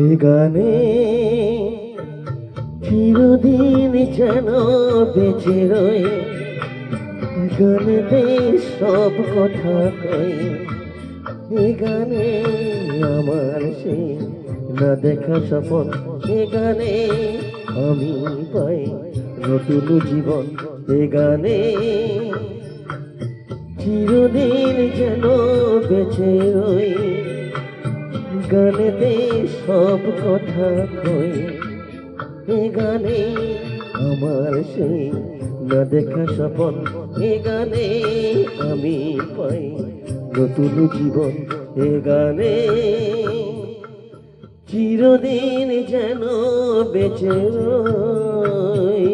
এ গানে চিরদিন যেন বেঁচে রয়ে, গানেতে সব কথা কই। এ গানে আমার সেই না দেখা স্বপন, এ গানে আমি পাই নতুন জীবন। এ গানে চিরদিন যেন বেঁচে রই, গানেতে সব কথা কই। এ গানে আমার সেই না দেখা স্বপন, এ গানে আমি পাই নতুন জীবন। এ গানে চিরদিন যেন বেঁচে রই।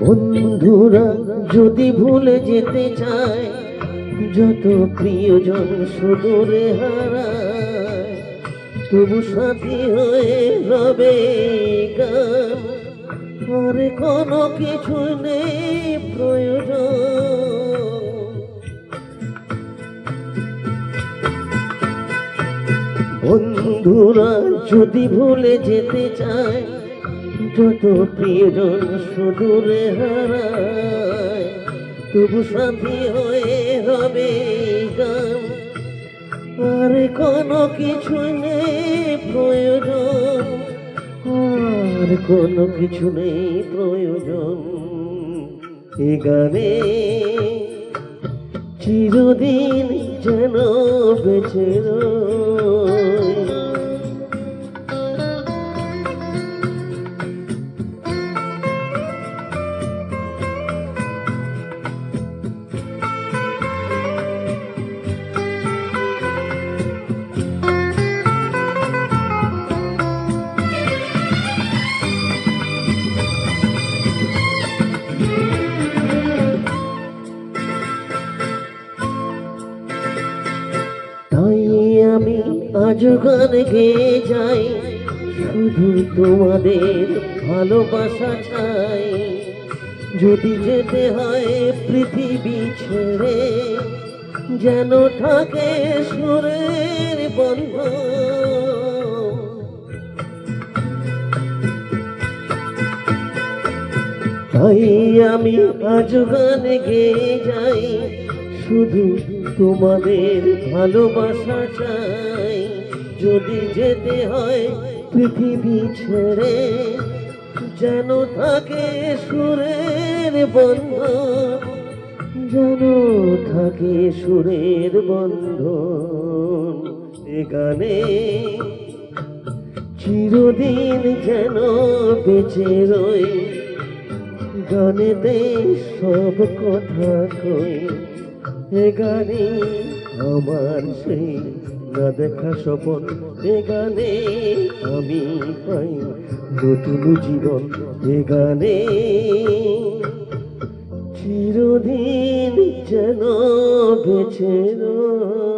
বন্ধুরা যদি ভুলে যেতে চায়, যত প্রিয়জন সুদূরে হারায়, তবু সাথী হয়ে রবে গান। আর কোনো কিছু নেই প্রয়োজন। বন্ধুরা যদি ভুলে যেতে চায়, যত প্রিয়জন সুদূরে হারায়, তবু সাথী হয়ে হবে গান। আর কোনো কিছু নেই প্রয়োজন, আর কোনো কিছু নেই প্রয়োজন। এ গানে চিরদিন যেন বেঁচে রই। তাই আমি আজ গান গেয়ে যাই, শুধু তোমাদের ভালোবাসা চাই। যদি যেতে হয় পৃথিবী ছেড়ে, যেন থাকে সুরের বন্ধন। তাই আমি আজ গান গেয়ে যাই, শুধু তোমাদের ভালোবাসা চাই। যদি যেতে হয় পৃথিবী ছেড়ে, যেন থাকে সুরের বন্ধন, যেন থাকে সুরের বন্ধন। এ গানে চিরদিন যেন বেঁচে রই, গানেতে সব কথা কই। এ গানে আমার সেই না দেখা স্বপন, এ গানে আমি পাই নতুন জীবন। এ গানে চিরদিন যেন বেঁচে রই।